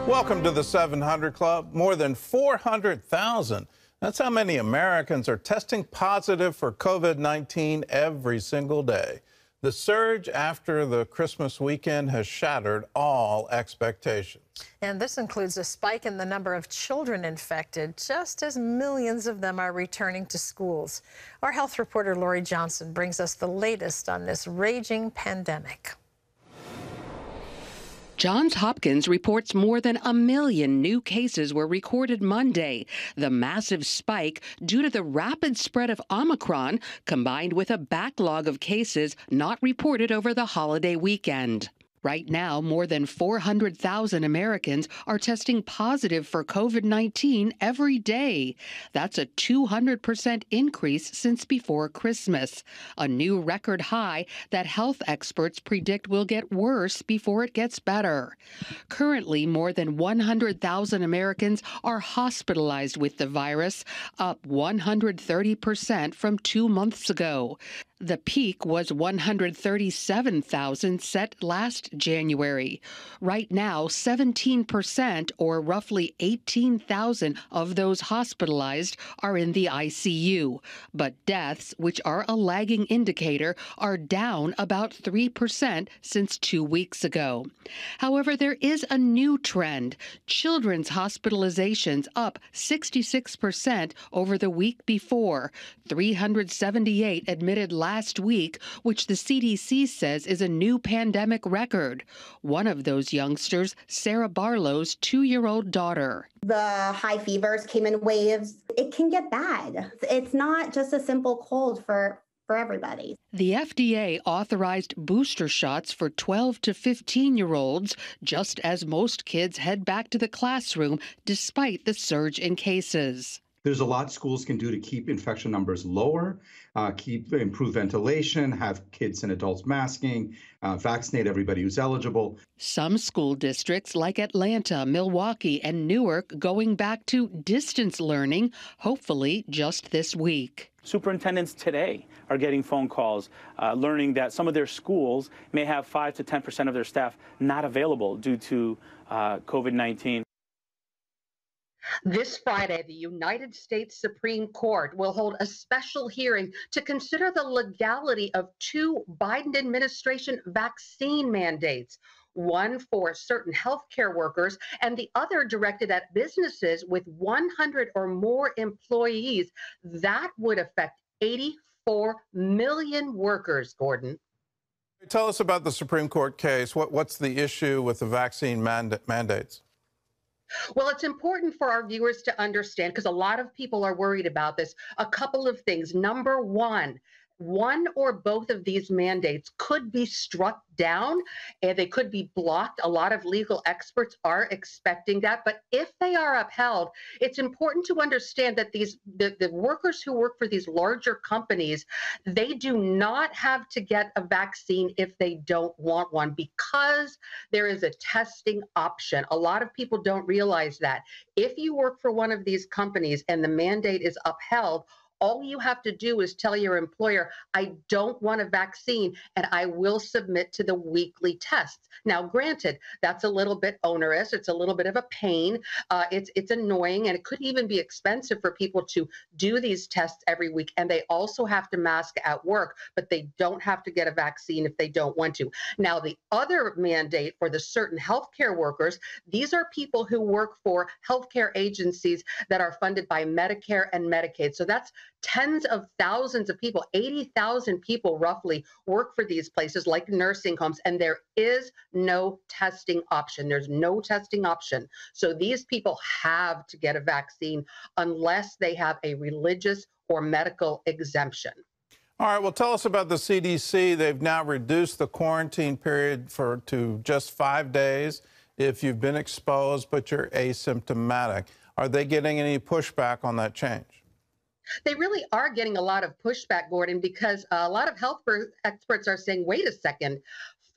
Welcome to the 700 Club. More than 400,000. That's how many Americans are testing positive for COVID-19 every single day. The surge after the Christmas weekend has shattered all expectations. And this includes a spike in the number of children infected, just as millions of them are returning to schools. Our health reporter Lori Johnson brings us the latest on this raging pandemic. Johns Hopkins reports more than 1 million new cases were recorded Monday. The massive spike due to the rapid spread of Omicron, combined with a backlog of cases not reported over the holiday weekend. Right now, more than 400,000 Americans are testing positive for COVID-19 every day. That's a 200% increase since before Christmas, a new record high that health experts predict will get worse before it gets better. Currently, more than 100,000 Americans are hospitalized with the virus, up 130% from 2 months ago. The peak was 137,000 set last January. Right now, 17%, or roughly 18,000 of those hospitalized, are in the ICU. But deaths, which are a lagging indicator, are down about 3% since 2 weeks ago. However, there is a new trend. Children's hospitalizations up 66% over the week before. 378 admitted last week, which the CDC says is a new pandemic record. One of those youngsters, Sarah Barlow's 2-year-old daughter. The high fevers came in waves. It can get bad. It's not just a simple cold for everybody. The FDA authorized booster shots for 12 to 15-year-olds, just as most kids head back to the classroom despite the surge in cases. There's a lot schools can do to keep infection numbers lower, improve ventilation, have kids and adults masking, vaccinate everybody who's eligible. Some school districts like Atlanta, Milwaukee, and Newark going back to distance learning, hopefully just this week. Superintendents today are getting phone calls learning that some of their schools may have 5 to 10% of their staff not available due to COVID-19. This Friday, the United States Supreme Court will hold a special hearing to consider the legality of 2 Biden administration vaccine mandates, one for certain healthcare workers and the other directed at businesses with 100 or more employees. That would affect 84 million workers, Gordon. Tell us about the Supreme Court case. What's the issue with the vaccine mandates? Well, it's important for our viewers to understand, because a lot of people are worried about this. A couple of things. Number one or both of these mandates could be struck down and they could be blocked. A lot of legal experts are expecting that. But if they are upheld, it's important to understand that the workers who work for these larger companies, they do not have to get a vaccine if they don't want one, because there is a testing option. A lot of people don't realize that. If you work for one of these companies and the mandate is upheld, all you have to do is tell your employer, I don't want a vaccine, and I will submit to the weekly tests. Now, granted, that's a little bit onerous. It's a little bit of a pain. It's annoying, and it could even be expensive for people to do these tests every week. And they also have to mask at work, but they don't have to get a vaccine if they don't want to. Now, the other mandate for the certain healthcare workers, these are people who work for healthcare agencies that are funded by Medicare and Medicaid. So that's tens of thousands of people, 80,000 people roughly work for these places like nursing homes, and there is no testing option. There's no testing option. So these people have to get a vaccine unless they have a religious or medical exemption. All right, well, tell us about the CDC. They've now reduced the quarantine period to just 5 days if you've been exposed but you're asymptomatic. Are they getting any pushback on that change? They really are getting a lot of pushback, Gordon, because a lot of health experts are saying, wait a second,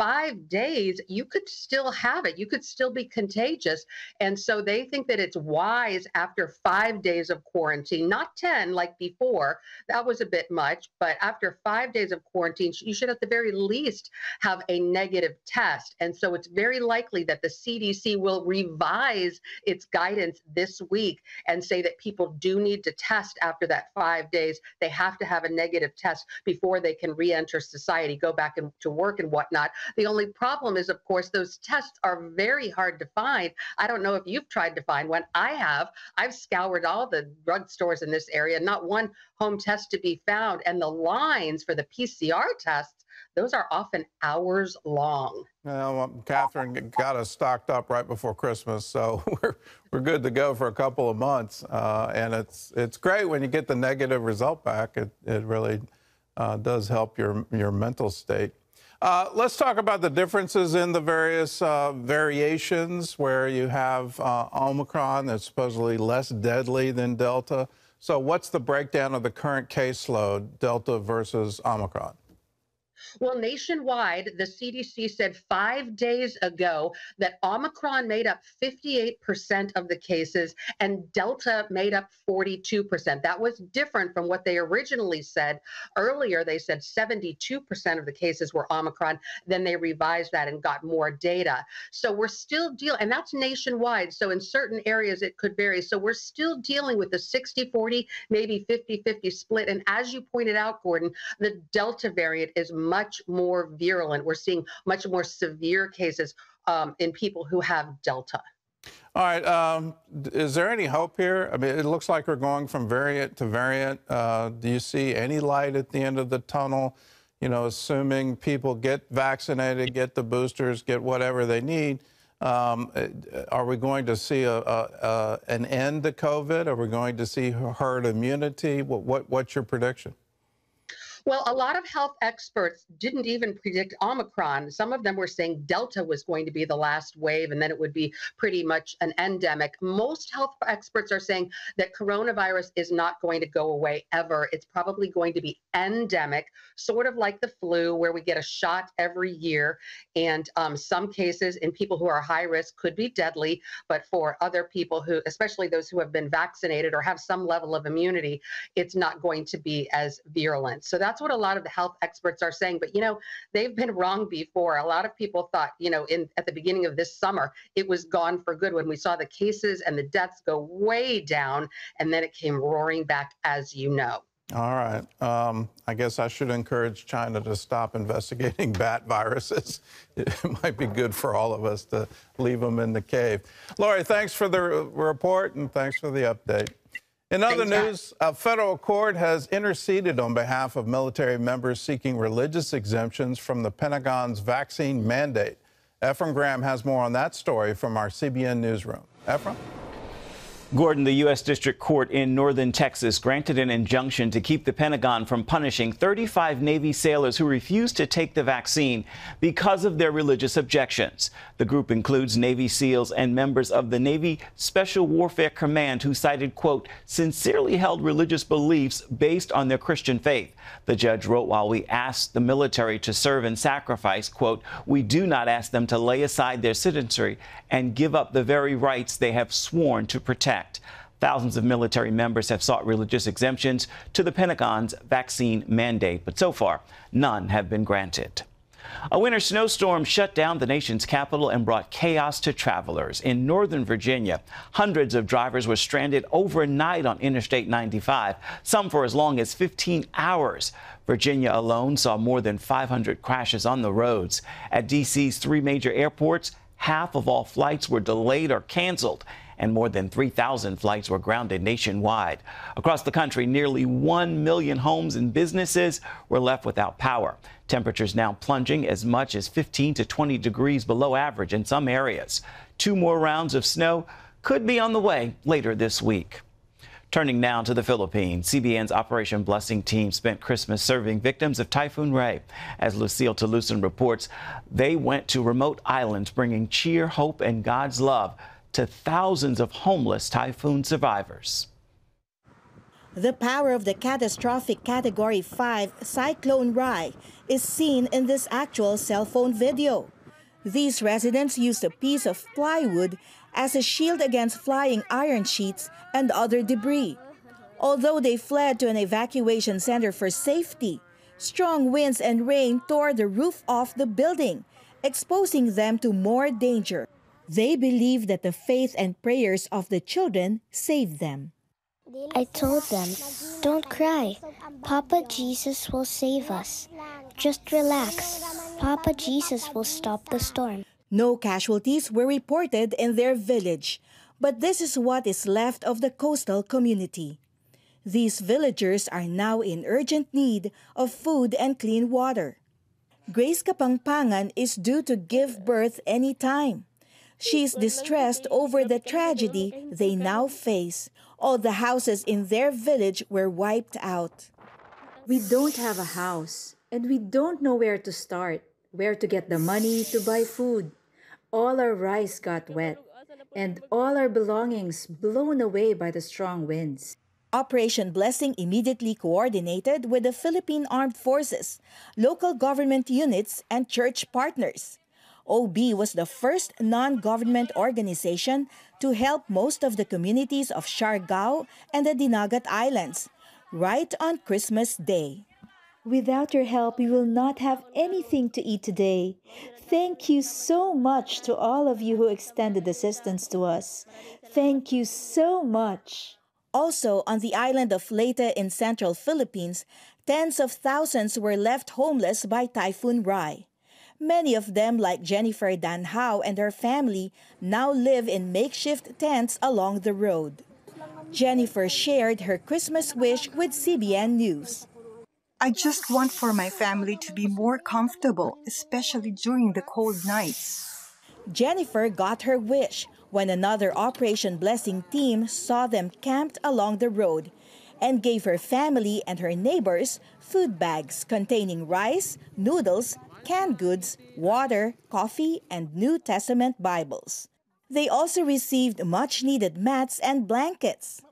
5 days, you could still have it. You could still be contagious. And so they think that it's wise after 5 days of quarantine, not 10 like before. That was a bit much. But after 5 days of quarantine, you should at the very least have a negative test. And so it's very likely that the CDC will revise its guidance this week and say that people do need to test after that 5 days. They have to have a negative test before they can re-enter society, go back to work and whatnot. The only problem is, of course, those tests are very hard to find. I don't know if you've tried to find one. I have. I've scoured all the drugstores in this area, not one home test to be found. And the lines for the PCR tests, those are often hours long. Well, Catherine got us stocked up right before Christmas, so we're good to go for a couple of months. And it's great when you get the negative result back. It really does help your mental state. Let's talk about the differences in the various variations where you have Omicron that's supposedly less deadly than Delta. So what's the breakdown of the current caseload, Delta versus Omicron? Well, nationwide, the CDC said 5 days ago that Omicron made up 58% of the cases and Delta made up 42%. That was different from what they originally said. Earlier, they said 72% of the cases were Omicron. Then they revised that and got more data. So we're still dealing, and that's nationwide. So in certain areas, it could vary. So we're still dealing with the 60-40, maybe 50-50 split. And as you pointed out, Gordon, the Delta variant is much more virulent. We're seeing much more severe cases in people who have Delta. All right. Is there any hope here? I mean, it looks like we're going from variant to variant. Do you see any light at the end of the tunnel? You know, assuming people get vaccinated, get the boosters, get whatever they need. Are we going to see an end to COVID? Are we going to see herd immunity? What's your prediction? Well, a lot of health experts didn't even predict Omicron. Some of them were saying Delta was going to be the last wave and then it would be pretty much an endemic. Most health experts are saying that coronavirus is not going to go away ever. It's probably going to be endemic, sort of like the flu, where we get a shot every year. And some cases in people who are high risk could be deadly. But for other people who, especially those who have been vaccinated or have some level of immunity, it's not going to be as virulent. So that's what a lot of the health experts are saying. But, you know, they've been wrong before. A lot of people thought, you know, at the beginning of this summer, it was gone for good when we saw the cases and the deaths go way down. And then it came roaring back, as you know. All right. I guess I should encourage China to stop investigating bat viruses. It might be good for all of us to leave them in the cave. Lori, thanks for the report and thanks for the update. In other news, a federal court has interceded on behalf of military members seeking religious exemptions from the Pentagon's vaccine mandate. Ephraim Graham has more on that story from our CBN newsroom. Ephraim? Gordon, the U.S. District Court in northern Texas granted an injunction to keep the Pentagon from punishing 35 Navy sailors who refused to take the vaccine because of their religious objections. The group includes Navy SEALs and members of the Navy Special Warfare Command who cited, quote, sincerely held religious beliefs based on their Christian faith. The judge wrote, while we asked the military to serve and sacrifice, quote, we do not ask them to lay aside their citizenry and give up the very rights they have sworn to protect. Thousands of military members have sought religious exemptions to the Pentagon's vaccine mandate, but so far, none have been granted. A winter snowstorm shut down the nation's capital and brought chaos to travelers. In Northern Virginia, hundreds of drivers were stranded overnight on Interstate 95, some for as long as 15 hours. Virginia alone saw more than 500 crashes on the roads. At D.C.'s 3 major airports, half of all flights were delayed or canceled, and more than 3,000 flights were grounded nationwide. Across the country, nearly 1 million homes and businesses were left without power. Temperatures now plunging as much as 15 to 20 degrees below average in some areas. 2 more rounds of snow could be on the way later this week. Turning now to the Philippines, CBN's Operation Blessing team spent Christmas serving victims of Typhoon Ray. As Lucille Talusan reports, they went to remote islands bringing cheer, hope, and God's love to thousands of homeless typhoon survivors. The power of the catastrophic Category 5 Cyclone Rai is seen in this actual cell phone video. These residents used a piece of plywood as a shield against flying iron sheets and other debris. Although they fled to an evacuation center for safety, strong winds and rain tore the roof off the building, exposing them to more danger. They believe that the faith and prayers of the children saved them. I told them, "Don't cry. Papa Jesus will save us. Just relax. Papa Jesus will stop the storm." No casualties were reported in their village, but this is what is left of the coastal community. These villagers are now in urgent need of food and clean water. Grace Kapangpangan is due to give birth any time. She is distressed over the tragedy they now face. All the houses in their village were wiped out. We don't have a house, and we don't know where to start, where to get the money to buy food. All our rice got wet, and all our belongings blown away by the strong winds. Operation Blessing immediately coordinated with the Philippine Armed Forces, local government units, and church partners. OB was the first non-government organization to help most of the communities of Siargao and the Dinagat Islands, right on Christmas Day. Without your help, we will not have anything to eat today. Thank you so much to all of you who extended assistance to us. Thank you so much. Also, on the island of Leyte in central Philippines, tens of thousands were left homeless by Typhoon Rai. Many of them, like Jennifer Danhao and her family, now live in makeshift tents along the road. Jennifer shared her Christmas wish with CBN News. I just want for my family to be more comfortable, especially during the cold nights. Jennifer got her wish when another Operation Blessing team saw them camped along the road and gave her family and her neighbors food bags containing rice, noodles, canned goods, water, coffee, and New Testament Bibles. They also received much-needed mats and blankets.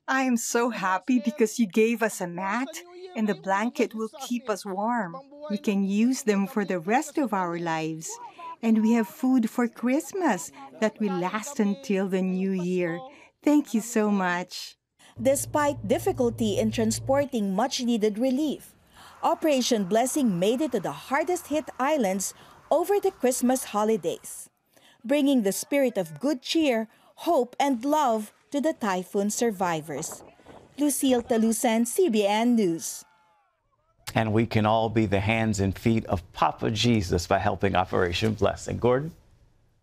I am so happy because you gave us a mat, and the blanket will keep us warm. We can use them for the rest of our lives. And we have food for Christmas that will last until the new year. Thank you so much. Despite difficulty in transporting much-needed relief, Operation Blessing made it to the hardest-hit islands over the Christmas holidays, bringing the spirit of good cheer, hope, and love to the typhoon survivors. Lucille Talusan, CBN News. And we can all be the hands and feet of Papa Jesus by helping Operation Blessing. Gordon?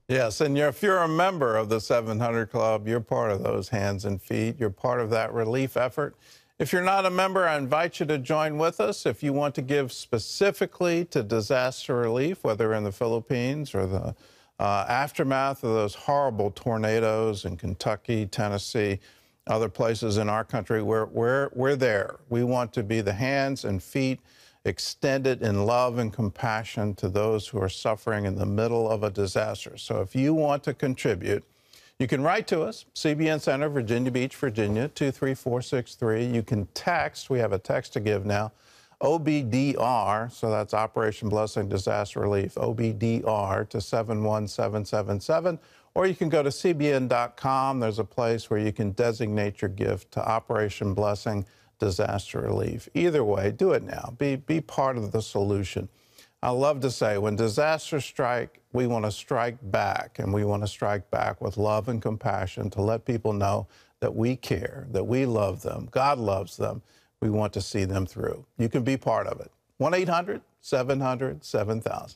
Yes, and if you're a member of the 700 Club, you're part of those hands and feet. You're part of that relief effort. If you're not a member, I invite you to join with us. If you want to give specifically to disaster relief, whether in the Philippines or the aftermath of those horrible tornadoes in Kentucky, Tennessee, other places in our country, we're there. We want to be the hands and feet extended in love and compassion to those who are suffering in the middle of a disaster. So if you want to contribute, you can write to us, CBN Center, Virginia Beach, Virginia, 23463. You can text, we have a text to give now, OBDR, so that's Operation Blessing Disaster Relief, OBDR to 71777. Or you can go to cbn.com. There's a place where you can designate your gift to Operation Blessing Disaster Relief. Either way, do it now. Be part of the solution. I love to say, when disasters strike, we want to strike back, and we want to strike back with love and compassion to let people know that we care, that we love them, God loves them. We want to see them through. You can be part of it. 1-800-700-7000.